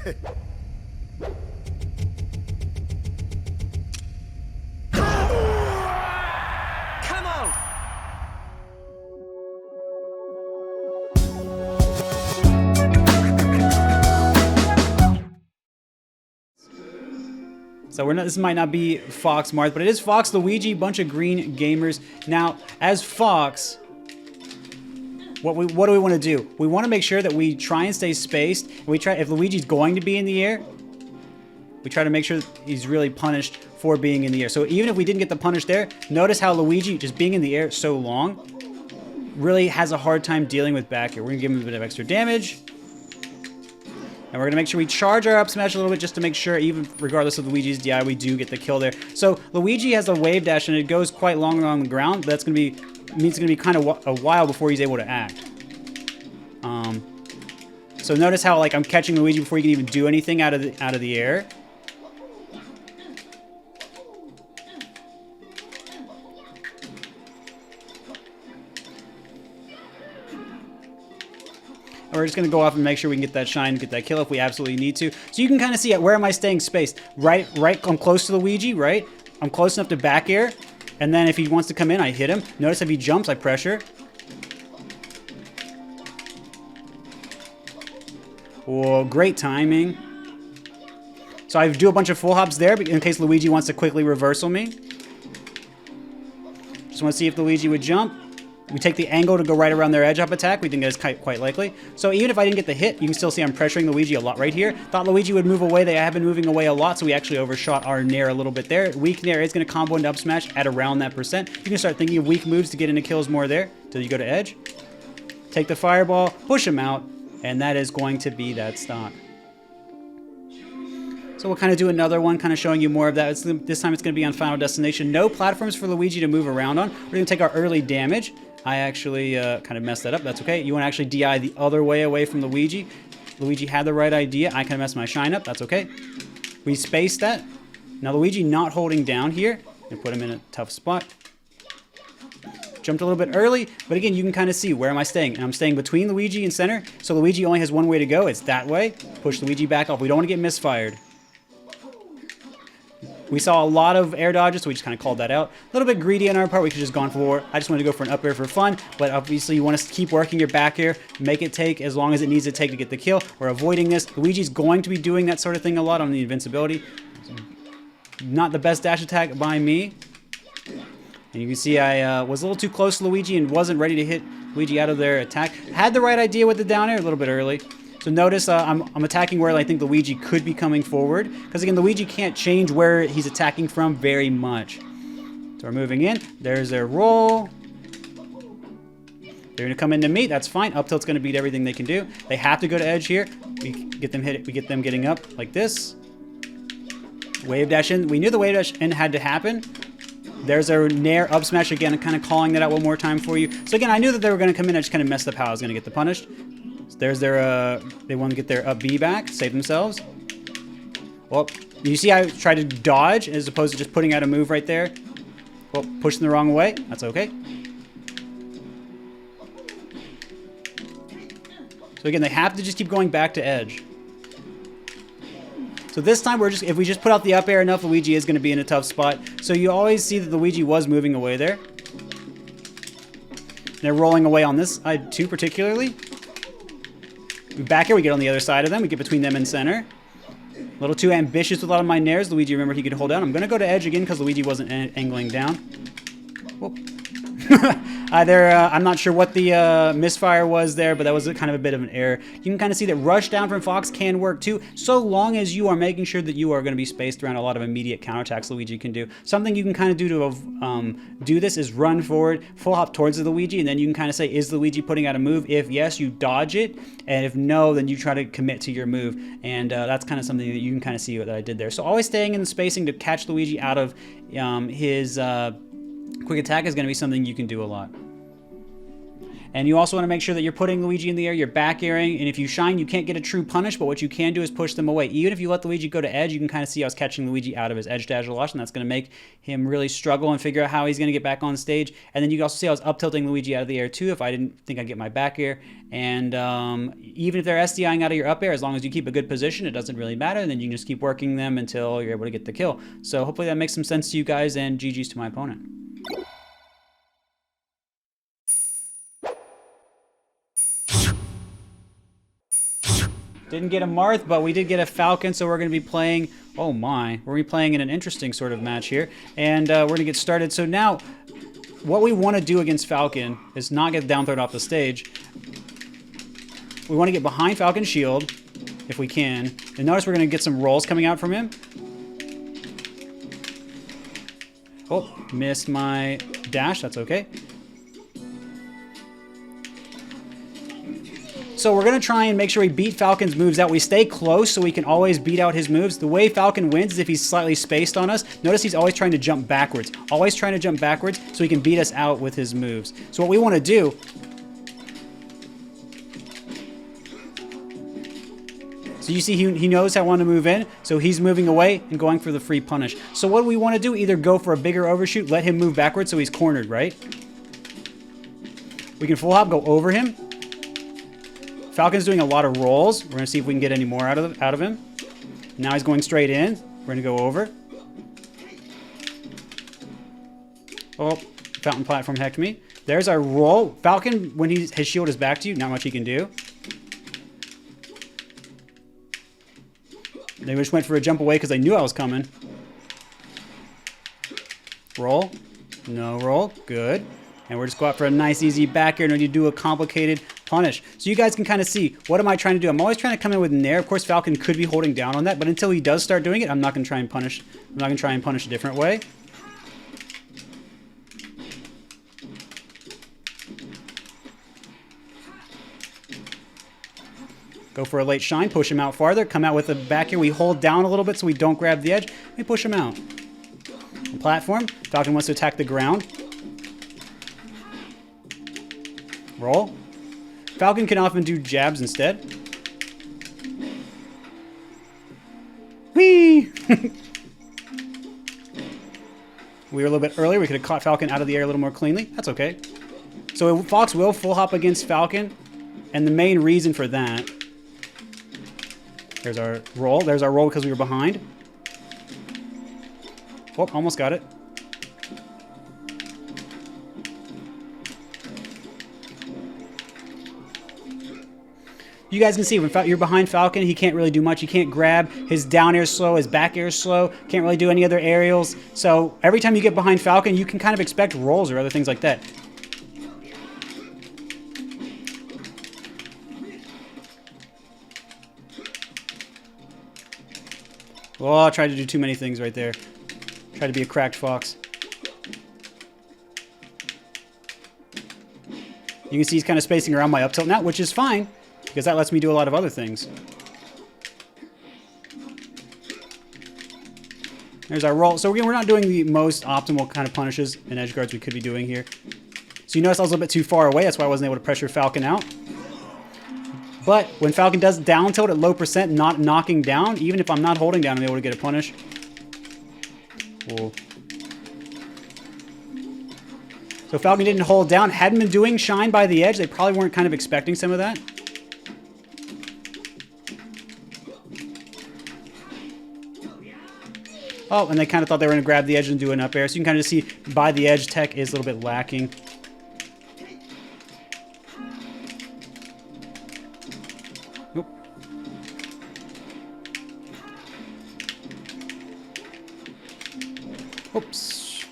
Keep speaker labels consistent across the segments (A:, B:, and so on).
A: Come on!
B: So we're not, this might not be Fox Marth, but it is Fox Luigi, bunch of green gamers. Now, as Fox, what do we want to do? We want to make sure that we try and stay spaced. We try, if Luigi's going to be in the air, we try to make sure that he's really punished for being in the air. So even if we didn't get the punish there, notice how Luigi, just being in the air so long, really has a hard time dealing with back here. We're going to give him a bit of extra damage. And we're going to make sure we charge our up smash a little bit just to make sure, even regardless of Luigi's DI, we do get the kill there. So Luigi has a wave dash and it goes quite long on the ground, but that's going to be, means it's going to be kind of a while before he's able to act. So notice how like I'm catching Luigi before he can even do anything out of the air. And we're just going to go off and make sure we can get that shine, get that kill if we absolutely need to. So you can kind of see it. Where am I staying spaced? Right, I'm close to Luigi, right? I'm close enough to back air. And then if he wants to come in, I hit him. Notice if he jumps, I pressure. Oh, great timing. So I do a bunch of full hops there in case Luigi wants to quickly reversal me. Just want to see if Luigi would jump. We take the angle to go right around their edge up attack. We think that's quite likely. So even if I didn't get the hit, you can still see I'm pressuring Luigi a lot right here. Thought Luigi would move away. They have been moving away a lot, so we actually overshot our nair a little bit there. Weak nair is going to combo into up smash at around that percent. You can start thinking of weak moves to get into kills more there till you go to edge. Take the fireball, push him out, and that is going to be that stock. So we'll kind of do another one, kind of showing you more of that. This time it's going to be on Final Destination. No platforms for Luigi to move around on. We're going to take our early damage. I actually kind of messed that up. That's okay. You want to actually DI the other way away from Luigi. Luigi had the right idea. I kind of messed my shine up. That's okay. We spaced that. Now Luigi not holding down here. And put him in a tough spot. Jumped a little bit early, but again, you can kind of see where am I staying. And I'm staying between Luigi and center. So Luigi only has one way to go. It's that way. Push Luigi back off. We don't want to get misfired. We saw a lot of air dodges, so we just kind of called that out. A little bit greedy on our part. We could have just gone for, I just wanted to go for an up air for fun, but obviously you want to keep working your back air, make it take as long as it needs to take to get the kill. We're avoiding this. Luigi's going to be doing that sort of thing a lot on the invincibility. Not the best dash attack by me. And you can see I was a little too close to Luigi and wasn't ready to hit Luigi out of their attack. Had the right idea with the down air a little bit early. So notice I'm attacking where I think Luigi could be coming forward. Because again, Luigi can't change where he's attacking from very much. So we're moving in. There's their roll. They're going to come into me. That's fine. Up tilt's going to beat everything they can do. They have to go to edge here. We get them hit. We get them getting up like this. Wave dash in. We knew the wave dash in had to happen. There's their nair up smash again. I'm kind of calling that out one more time for you. So again, I knew that they were going to come in. I just kind of messed up how I was going to get the punished. There's their, they want to get their up B back, save themselves. Well, you see I tried to dodge as opposed to just putting out a move right there. Well, pushing the wrong way. That's okay. So again, they have to just keep going back to edge. So this time, if we just put out the up air enough, Luigi is going to be in a tough spot. So you always see that Luigi was moving away there. They're rolling away on this side too, particularly. Back here, we get on the other side of them. We get between them and center. A little too ambitious with a lot of my nairs. Luigi, remember, he could hold down. I'm going to go to edge again because Luigi wasn't angling down. Whoop. I'm not sure what the misfire was there, but that was kind of a bit of an error. You can kind of see that rush down from Fox can work too, so long as you are making sure that you are going to be spaced around a lot of immediate counterattacks Luigi can do. Something you can kind of do to do this is run forward, full hop towards the Luigi, and then you can kind of say, is Luigi putting out a move? If yes, you dodge it, and if no, then you try to commit to your move, and that's kind of something that you can kind of see what I did there. So always staying in the spacing to catch Luigi out of his quick attack is going to be something you can do a lot. And you also want to make sure that you're putting Luigi in the air, you're back airing, and if you shine, you can't get a true punish, but what you can do is push them away. Even if you let Luigi go to edge, you can kind of see I was catching Luigi out of his edge dash a lot, and that's going to make him really struggle and figure out how he's going to get back on stage. And then you can also see I was up tilting Luigi out of the air too if I didn't think I'd get my back air. And even if they're SDIing out of your up air, as long as you keep a good position, it doesn't really matter. And then you can just keep working them until you're able to get the kill. So hopefully that makes some sense to you guys, and GG's to my opponent. Didn't get a Marth, but we did get a Falcon, so we're going to be playing, oh my, we're going to be playing in an interesting sort of match here. And we're going to get started. So now, what we want to do against Falcon is not get down thrown off the stage. We want to get behind Falcon's shield, if we can. And notice we're going to get some rolls coming out from him. Oh, missed my dash, that's okay. So we're going to try and make sure we beat Falcon's moves out. We stay close so we can always beat out his moves. The way Falcon wins is if he's slightly spaced on us. Notice he's always trying to jump backwards. Always trying to jump backwards so he can beat us out with his moves. So what we want to do... So you see he knows how I want to move in, so he's moving away and going for the free punish. So what do we want to do? Either go for a bigger overshoot, let him move backwards so he's cornered, right? We can full hop, go over him. Falcon's doing a lot of rolls. We're going to see if we can get any more out of him. Now he's going straight in. We're going to go over. Oh, Fountain Platform hecked me. There's our roll. Falcon, when his shield is back to you, not much he can do. They just went for a jump away because they knew I was coming. Roll. No roll. Good. And we're just going out for a nice, easy back air. And you do a complicated punish. So you guys can kind of see, what am I trying to do? I'm always trying to come in with Nair. Of course, Falcon could be holding down on that, but until he does start doing it, I'm not going to try and punish. I'm not going to try and punish a different way. Go for a late shine, push him out farther, come out with the back here. We hold down a little bit so we don't grab the edge. We push him out. Platform, Falcon wants to attack the ground. Roll. Falcon can often do jabs instead. Whee! We were a little bit earlier. We could have caught Falcon out of the air a little more cleanly. That's okay. So Fox will full hop against Falcon. And the main reason for that... There's our roll. There's our roll because we were behind. Oh, almost got it. You guys can see when you're behind Falcon, he can't really do much. He can't grab. His down air is slow. His back air is slow. Can't really do any other aerials. So every time you get behind Falcon, you can kind of expect rolls or other things like that. Oh, I tried to do too many things right there. Tried to be a cracked fox. You can see he's kind of spacing around my up tilt now, which is fine, because that lets me do a lot of other things. There's our roll. So again, we're not doing the most optimal kind of punishes and edge guards we could be doing here. So you notice I was a little bit too far away. That's why I wasn't able to pressure Falcon out. But when Falcon does down tilt at low percent, not knocking down, even if I'm not holding down, I'm able to get a punish. Whoa. So Falcon didn't hold down. Hadn't been doing shine by the edge. They probably weren't kind of expecting some of that. Oh, and they kind of thought they were going to grab the edge and do an up air. So you can kind of see by the edge tech is a little bit lacking. Oops.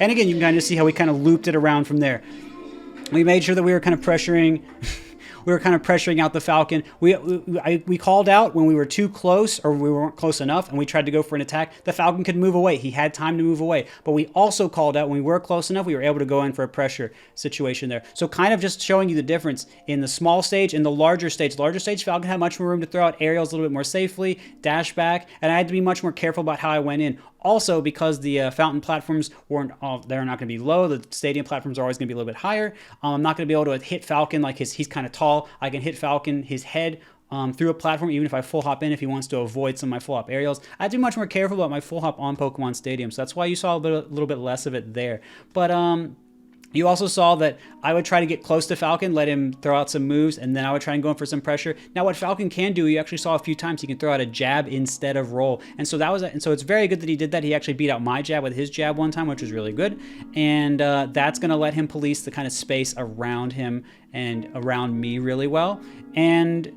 B: And again, you can kind of see how we kind of looped it around from there. We made sure that we were kind of pressuring. we were kind of pressuring out the Falcon. We called out when we were too close or we weren't close enough, and we tried to go for an attack. The Falcon could move away. He had time to move away. But we also called out when we were close enough, we were able to go in for a pressure situation there. So kind of just showing you the difference in the small stage and the larger stage. Larger stage, Falcon had much more room to throw out aerials a little bit more safely, dash back, and I had to be much more careful about how I went in. Also, because the fountain platforms weren't all, they're not going to be low. The stadium platforms are always going to be a little bit higher. I'm not going to be able to hit Falcon like he's kind of tall. I can hit Falcon, his head, through a platform, even if I full hop in, if he wants to avoid some of my full hop aerials. I have to be much more careful about my full hop on Pokemon Stadium. So that's why you saw a little bit less of it there. But you also saw that I would try to get close to Falcon, let him throw out some moves, and then I would try and go in for some pressure. Now, what Falcon can do, you actually saw a few times, he can throw out a jab instead of roll. And so it's very good that he did that. He actually beat out my jab with his jab one time, which was really good. And that's going to let him police the kind of space around him and around me really well. And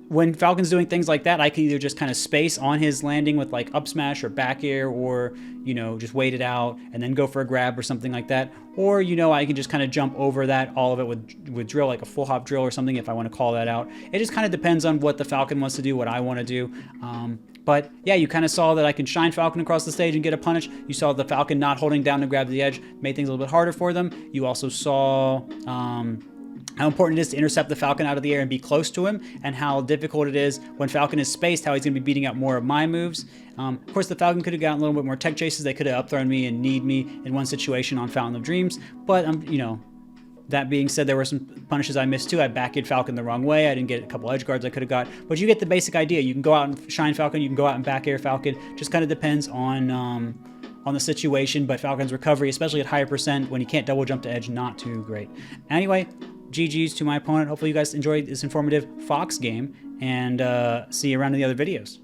B: when Falcon's doing things like that, I can either just kind of space on his landing with like up smash or back air, or, you know, just wait it out and then go for a grab or something like that. Or, you know, I can just kind of jump over that, all of it with drill, like a full hop drill or something if I want to call that out. It just kind of depends on what the Falcon wants to do, what I want to do. But yeah, you kind of saw that I can shine Falcon across the stage and get a punish. You saw the Falcon not holding down to grab the edge, made things a little bit harder for them. You also saw how important it is to intercept the Falcon out of the air and be close to him, and how difficult it is when Falcon is spaced, how he's going to be beating out more of my moves. Of course, the Falcon could have gotten a little bit more tech chases. They could have up-thrown me and kneed me in one situation on Fountain of Dreams. But, you know, that being said, there were some punishes I missed too. I back-hit Falcon the wrong way. I didn't get a couple edge guards I could have got. But you get the basic idea. You can go out and shine Falcon. You can go out and back-air Falcon. Just kind of depends on the situation. But Falcon's recovery, especially at higher percent, when he can't double jump to edge, not too great. Anyway, GG's to my opponent. Hopefully you guys enjoyed this informative Fox game, and see you around in the other videos.